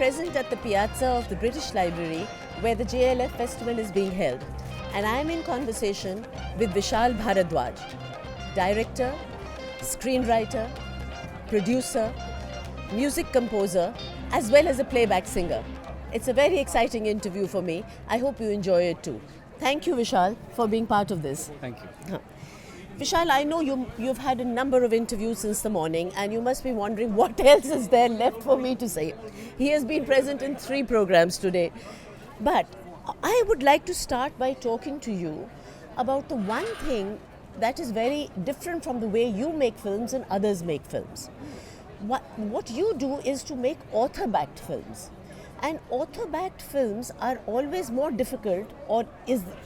present at the piazza of the British Library where the JLF festival is being held, and I am in conversation with Vishal Bharadwaj, director, screenwriter, producer, music composer, as well as a playback singer. It's a very exciting interview for me. I hope you enjoy it too. Thank you, Vishal, for being part of this. Thank you. Vishal, I know you've had a number of interviews since the morning, and you must be wondering what else is there left for me to say. He has been present in 3 programs today. But I would like to start by talking to you about the one thing that is very different from the way you make films and others make films. What you do is to make author-backed films. And author-backed films are always more difficult, or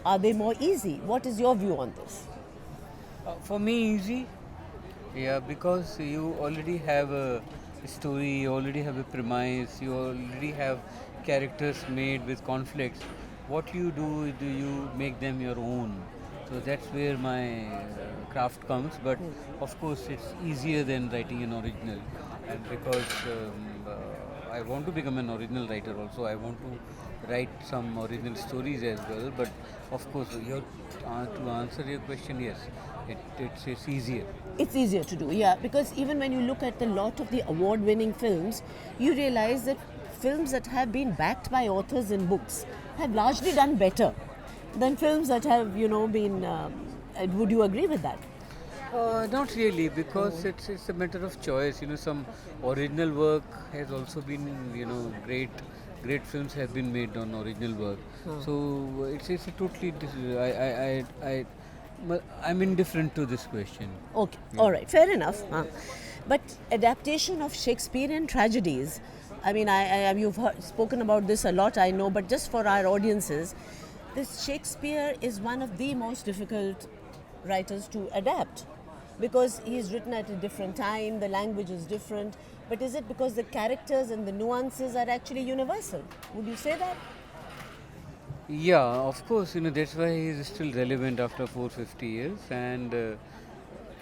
are they more easy? What is your view on this? For me, easy. Yeah, because you already have a story, you already have a premise, you already have characters made with conflicts. What you do you make them your own. So that's where my craft comes. But of course, it's easier than writing an original. And because I want to become an original writer also, I want to write some original stories as well. But of course, to answer your question, yes, it's easier. It's easier to do, yeah, because even when you look at a lot of the award-winning films, you realize that films that have been backed by authors in books have largely done better than films that have, been. Would you agree with that? Not really, because it's a matter of choice. Some original work has also been, great films have been made on original work. So it's a totally. I'm indifferent to this question. Okay, all right, fair enough. But adaptation of Shakespearean tragedies, I mean, you've spoken about this a lot, I know, but just for our audiences, this Shakespeare is one of the most difficult writers to adapt because he's written at a different time, the language is different. But is it because the characters and the nuances are actually universal? Would you say that? Yeah, of course, that's why he is still relevant after 450 years, and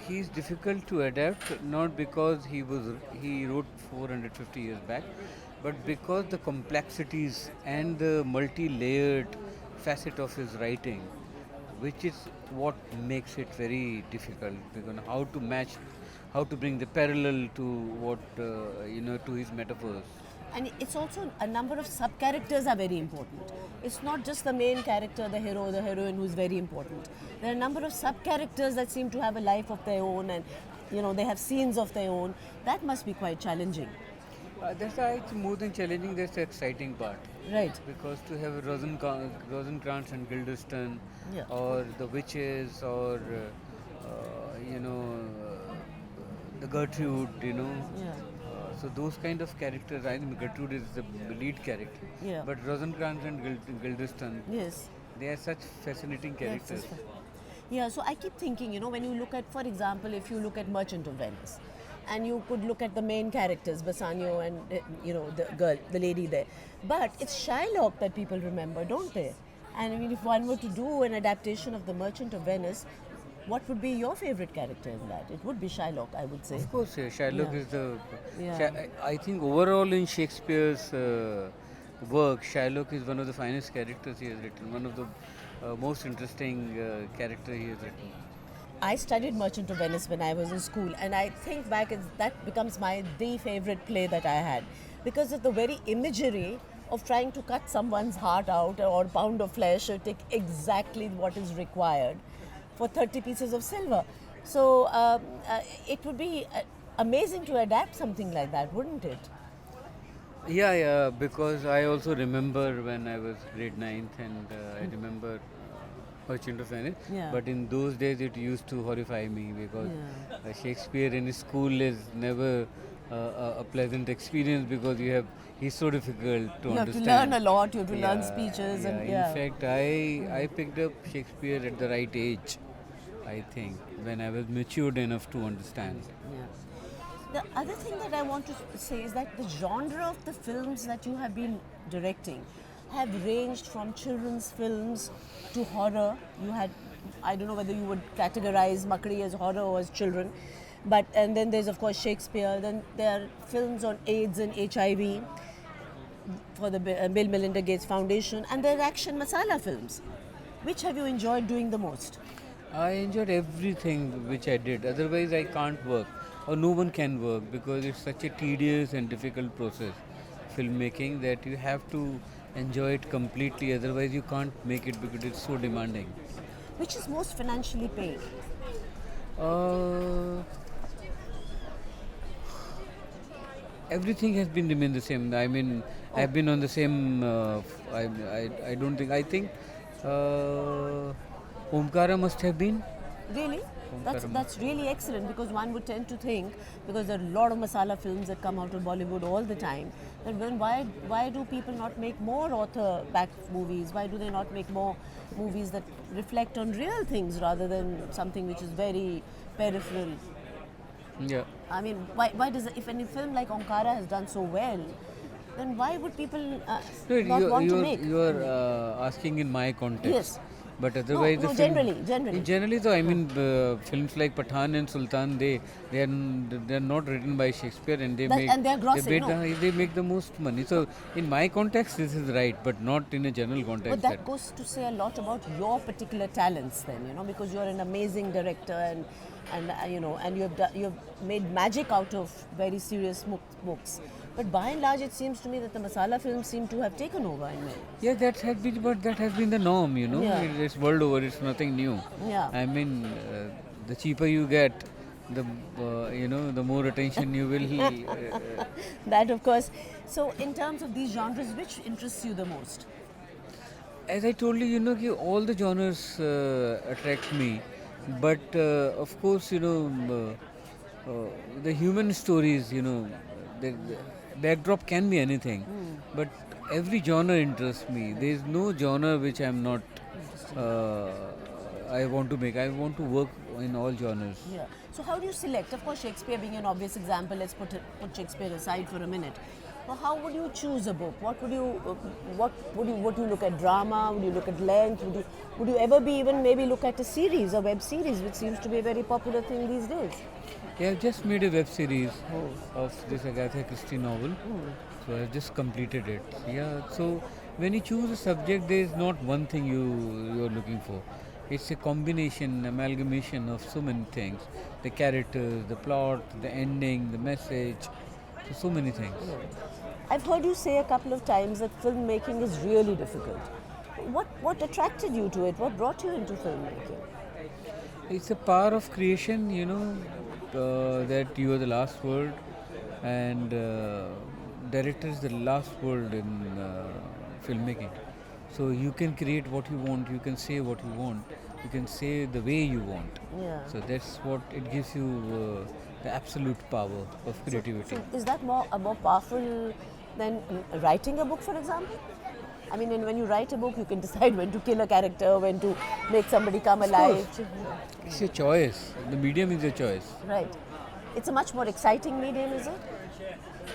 he is difficult to adapt, not because he wrote 450 years back, but because the complexities and the multi-layered facet of his writing, which is what makes it very difficult, because how to bring the parallel to what, to his metaphors. And it's also a number of sub-characters are very important. It's not just the main character, the hero, the heroine who's very important. There are a number of sub-characters that seem to have a life of their own and, they have scenes of their own. That must be quite challenging. That's why it's more than challenging, that's the exciting part. Right. Because to have Rosencrantz and Guildenstern, or the witches, or, the Gertrude, so those kind of characters, I think Gertrude is the lead character. Yeah. But Rosencrantz and Guildenstern, yes, they are such fascinating characters. Yeah, so I keep thinking, when you look at, for example, if you look at Merchant of Venice, and you could look at the main characters, Bassanio and, the girl, the lady there. But it's Shylock that people remember, don't they? And I mean, if one were to do an adaptation of The Merchant of Venice, what would be your favorite character in that? It would be Shylock, I would say. Of course, Shylock is the... Yeah. I think overall in Shakespeare's work, Shylock is one of the finest characters he has written, one of the most interesting character he has written. I studied Merchant of Venice when I was in school, and I think back, that becomes the favorite play that I had because of the very imagery of trying to cut someone's heart out or pound of flesh or take exactly what is required for 30 pieces of silver. So it would be amazing to adapt something like that, wouldn't it? Yeah, because I also remember when I was grade 9th and I remember Merchant of Venice. Yeah. But in those days it used to horrify me because Shakespeare in school is never a pleasant experience because he's so difficult to You understand. have to learn a lot, you have to learn speeches. In fact, I picked up Shakespeare at the right age, I think, when I was matured enough to understand. Yeah. The other thing that I want to say is that the genre of the films that you have been directing have ranged from children's films to horror. You had, I don't know whether you would categorize Makri as horror or as children, and then there's of course Shakespeare, then there are films on AIDS and HIV. for the Bill Melinda Gates Foundation, and their action masala films. Which have you enjoyed doing the most? I enjoyed everything which I did. Otherwise, I can't work, or no one can work, because it's such a tedious and difficult process, filmmaking, that you have to enjoy it completely. Otherwise, you can't make it because it's so demanding. Which is most financially paying? Uh, Everything has been remained the same. I mean, I've been on the same. I don't think. I think Omkara must have been. Really? That's really excellent, because one would tend to think, because there are a lot of masala films that come out of Bollywood all the time, that then why do people not make more author backed movies? Why do they not make more movies that reflect on real things rather than something which is very peripheral? Yeah. I mean, why does if any film like Omkara has done so well, then why would people No, not want to make? you are asking in my context. Yes. But otherwise, No, the film, generally. Generally, though, I mean, films like Pathan and Sultan, they are not written by Shakespeare, and And they are grossing, they make the most money. So, in my context, this is right, but not in a general context. But that goes to say a lot about your particular talents, then, because you're an amazing director, and and you've made magic out of very serious books. But by and large, it seems to me that the masala films seem to have taken over in many. Yeah, that has been the norm. Yeah. It's world over. It's nothing new. Yeah. I mean, the cheaper you get, the the more attention you will. That, of course. So, in terms of these genres, which interests you the most? As I told you, ki all the genres attract me, but of course, the human stories, the backdrop can be anything, but every genre interests me. There is no genre which I'm not. I want to make. I want to work in all genres. Yeah. So how do you select? Of course, Shakespeare being an obvious example. Let's put Shakespeare aside for a minute. Well, how would you choose a book? What would you look at? Drama? Would you look at length? Would you ever be even maybe look at a series, a web series, which seems to be a very popular thing these days? Yeah, I've just made a web series of this Agatha Christie novel. So I've just completed it. Yeah. So when you choose a subject, there is not one thing you're looking for. It's a combination, amalgamation of so many things: the characters, the plot, the ending, the message. So many things. I've heard you say a couple of times that filmmaking is really difficult. What attracted you to it? What brought you into filmmaking? It's a power of creation, that you are the last word, and director is the last word in filmmaking. So you can create what you want, you can say what you want, you can say the way you want. Yeah. So that's what it gives you the absolute power of creativity. So is that more powerful than writing a book, for example? I mean, when you write a book, you can decide when to kill a character, when to make somebody come alive. It's a choice. The medium is a choice. Right. It's a much more exciting medium, is it?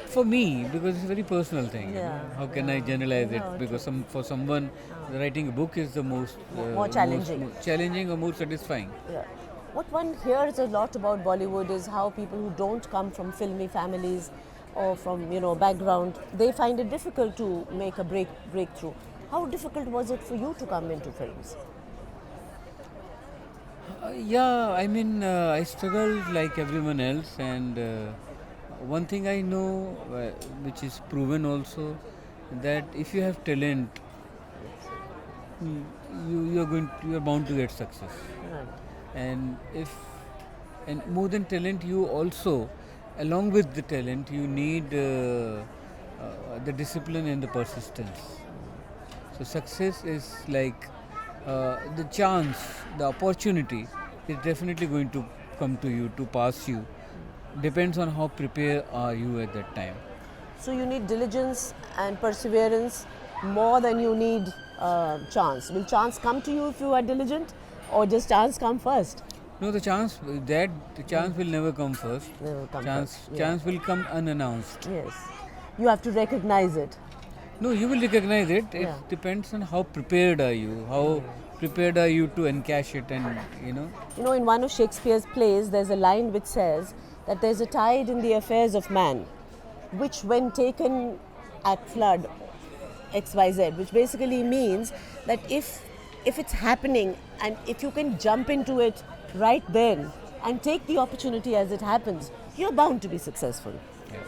For me, because it's a very personal thing. Yeah. How can I generalize No, it? Because for someone, writing a book is the most More challenging. more challenging or more satisfying. Yeah. What one hears a lot about Bollywood is how people who don't come from filmy families or from background, they find it difficult to make a breakthrough. How difficult was it for you to come into films? Yeah, I mean, I struggled like everyone else, and one thing I know, which is proven also, that if you have talent, you are bound to get success. Right. And more than talent, you also, along with the talent, you need the discipline and the persistence. So success is like the chance, the opportunity is definitely going to come to you, to pass you. Depends on how prepared are you at that time. So you need diligence and perseverance more than you need chance. Will chance come to you if you are diligent, or just chance come first? No, the chance will never come first. Never come Chance first. Yeah. chance will come unannounced. Yes. You have to recognize it. No, you will recognize it. It Yeah. depends on how prepared are you. How prepared are you to encash it, and In one of Shakespeare's plays, there's a line which says that there's a tide in the affairs of man, which when taken at flood XYZ, which basically means that if it's happening and if you can jump into it right then and take the opportunity as it happens, you're bound to be successful. Yeah.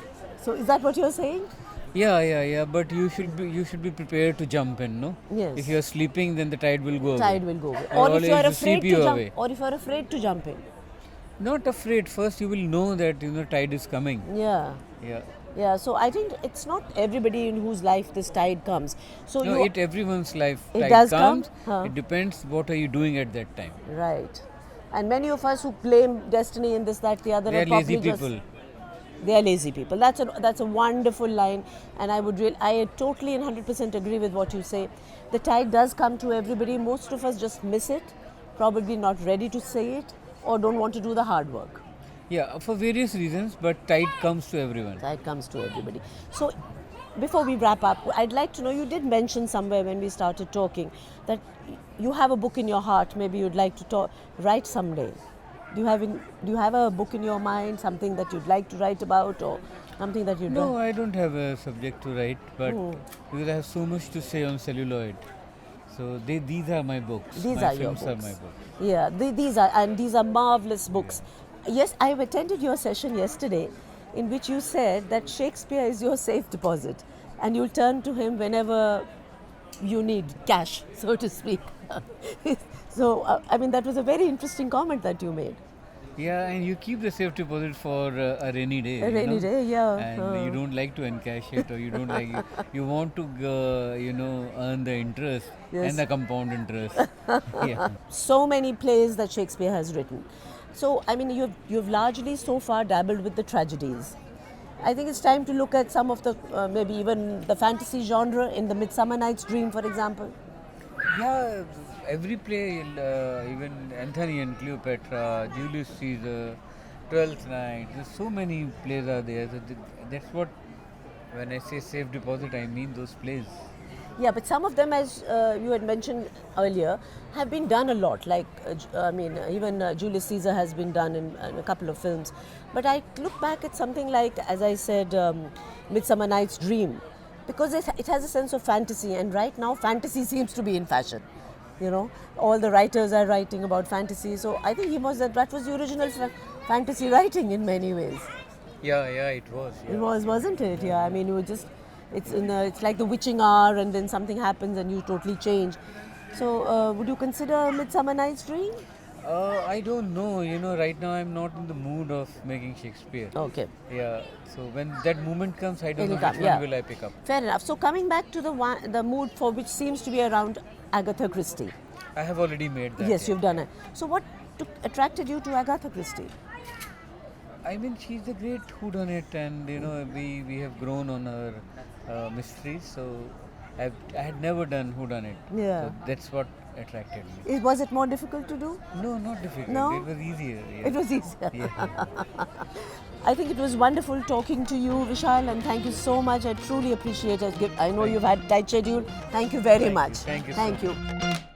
So is that what you're saying? Yeah. But you should be prepared to jump in, no? Yes. If you are sleeping, then the tide will go away. Tide will go away. And Or if you are always afraid sweep to you jump, away. or if you are afraid to jump in. Not afraid. First, you will know that tide is coming. Yeah. Yeah. Yeah, so I think it's not everybody in whose life this tide comes. So No, you everyone's life It tide does come? comes. Huh. It depends what are you doing at that time. right, and many of us who blame destiny in this, that, the other, They are probably lazy just- people. They are lazy people. That's a wonderful line, and I totally and 100% agree with what you say. The tide does come to everybody. Most of us just miss it, probably not ready to say it, or don't want to do the hard work. Yeah, for various reasons, but tide comes to everyone. Tide comes to everybody. So, before we wrap up, I'd like to know, you did mention somewhere when we started talking that you have a book in your heart. Maybe you'd like to write someday. Do you have a book in your mind, something that you'd like to write about, or something that you'd No, I don't have a subject to write, but Oh. because I have so much to say on celluloid. So these are my books. These my are your films are books. my books. Yeah, these are marvelous books. Yes, I attended your session yesterday, in which you said that Shakespeare is your safe deposit, and you'll turn to him whenever you need cash, so to speak. So, I mean, that was a very interesting comment that you made. Yeah, and you keep the safe deposit for a rainy day. A rainy day, yeah. And you don't like to encash it, or you don't like you want to earn the interest Yes. and the compound interest. Yeah. So many plays that Shakespeare has written. So, I mean, you've largely so far dabbled with the tragedies. I think it's time to look at some of the, maybe even the fantasy genre in the Midsummer Night's Dream, for example. Yeah, every play, even Antony and Cleopatra, Julius Caesar, Twelfth Night, there's so many plays are there. So that's what, when I say safe deposit, I mean those plays. Yeah, but some of them, as you had mentioned earlier, have been done a lot. Like, even Julius Caesar has been done in a couple of films. But I look back at something like, as I said, Midsummer Night's Dream, because it has a sense of fantasy, and right now fantasy seems to be in fashion. All the writers are writing about fantasy. So I think that was the original fantasy writing in many ways. Yeah, it was. It was, wasn't it? Yeah, I mean, it's like the witching hour, and then something happens and you totally change. So, would you consider Midsummer Night's Dream? I don't know. Right now I'm not in the mood of making Shakespeare. Okay, Yeah. So when that moment comes, I don't It'll know come, which yeah. one will I pick up. fair enough. So, coming back to the mood for which seems to be around Agatha Christie. I have already made that. Yes, yeah. you've done it. So, what attracted you to Agatha Christie? I mean, she's a great whodunit, and we have grown on her mysteries. So I had never done whodunit. Yeah. So that's what attracted me. Was it more difficult to do? No, not difficult. No? It was easier. Yeah. It was easier. Yeah. I think it was wonderful talking to you, Vishal, and thank you so much. I truly appreciate it. I know you've had a tight schedule. Thank you very much. Thank you so Thank much. you.